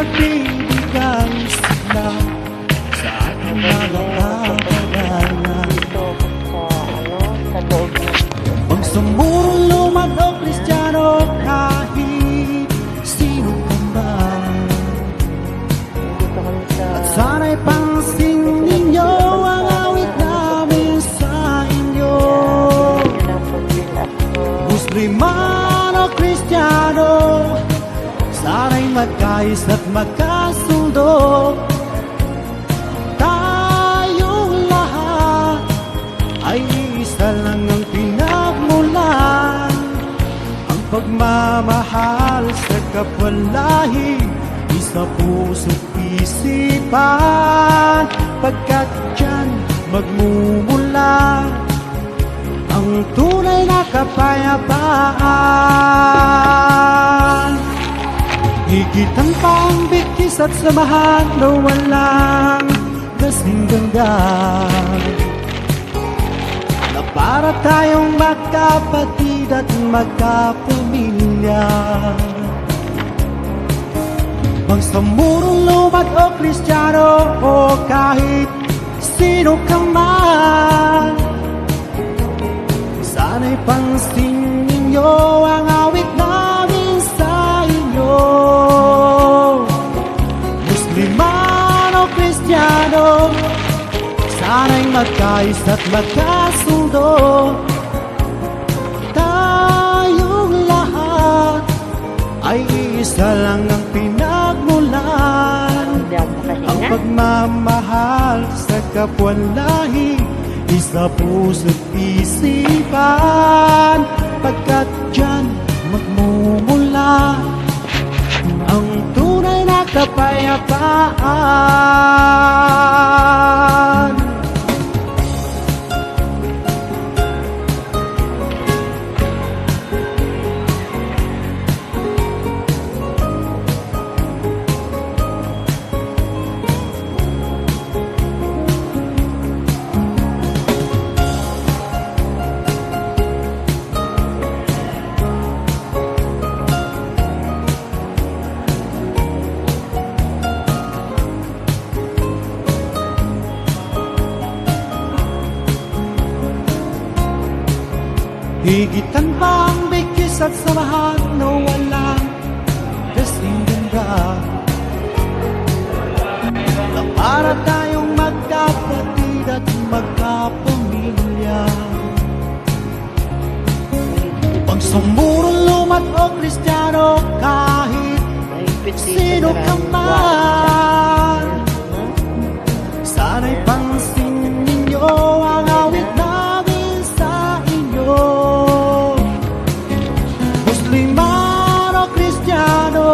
nagbibigay sigla sa ating mga kapalaran. Magsumurong lumad o Kristiyano, kahit sino ka man, at sana'y pansin ninyo ang awit namin sa inyo. Musliman o Kristiyano, sana'y magkais at magkasundo. Tayong lahat ay isa lang ang pinagmulan, ang pagmamahal sa kapwa-lahi, isa puso't isipan, pagkat diyan magmumula ang tunay na kapayapaan. Higitan pa ang bigkis at samahan na walang kasing ganda, na para tayong magkapatid at magkapamilya. Magsamurong lumad o Kristiyano, o kahit sino ka man, sana'y pansin ninyo ang awit namin sa inyo. Musliman o Kristiyano, sana'y magkais at magkasundo. Tayong lahat ay isa lang ang pinagmulan, ang pagmamahal sa kapwa-lahi, isa puso't isipan, pagkat diyan magmumula ang tunay na kapayapaan. Higitan pa ang bigkis at samahan na walang kasing ganda, na para tayong magkapatid at magkapamilya. Pagsumurong lumad o Kristiyano, kahit sino ka man, sana'y pansin ninyo ang awit namin sa inyo. Musliman o Kristiyano,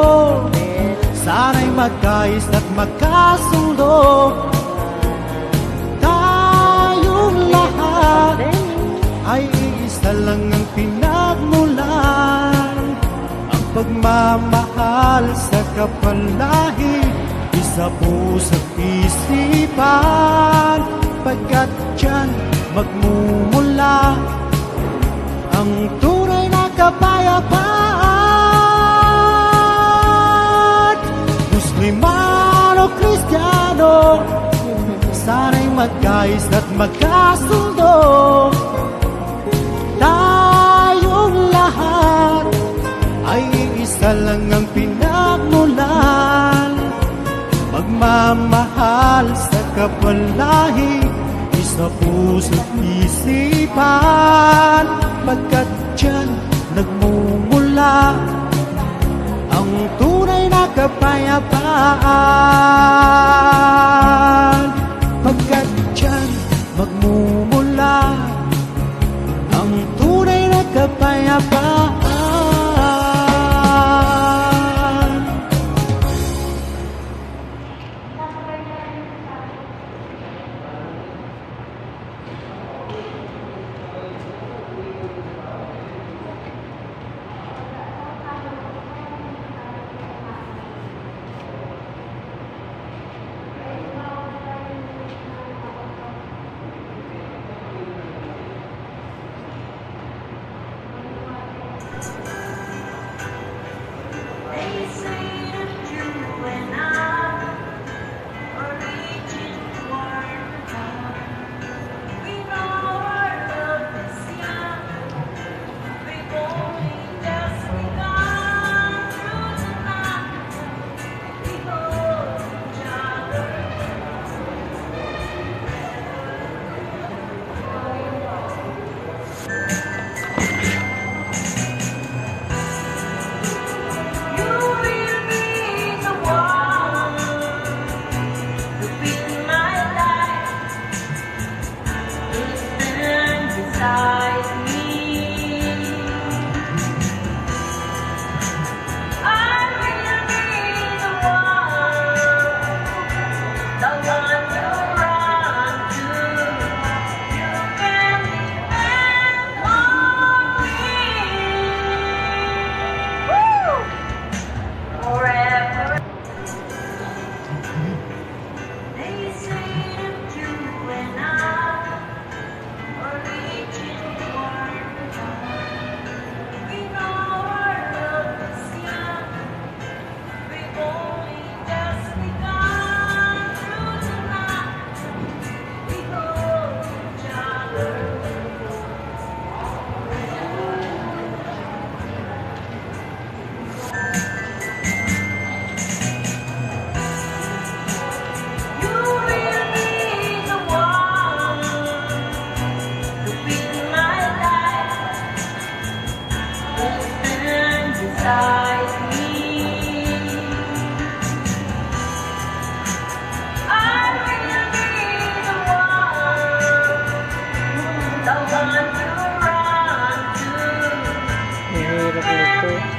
sana'y magkais at magkasundo. Tayong lahat ay isa lang ang pinagmulan, ang pagmamahal sa kapwa-lahi, isa puso't isipan, pagkat diyan magmumula ang tunay na kapayapaan. Musliman o Kristiyano, sana'y magkais at magkasundo. Tayong lahat ay isa lang ang pinagmulan, magmamahal sa kapwa-lahi, isa puso't isipan, pagkat diyan nagmumula ang tunay na kapayapaan. Pagkat diyan magmumula ang tunay na kapayapaan. beside me. I will be the one to run to. Mahirap nito.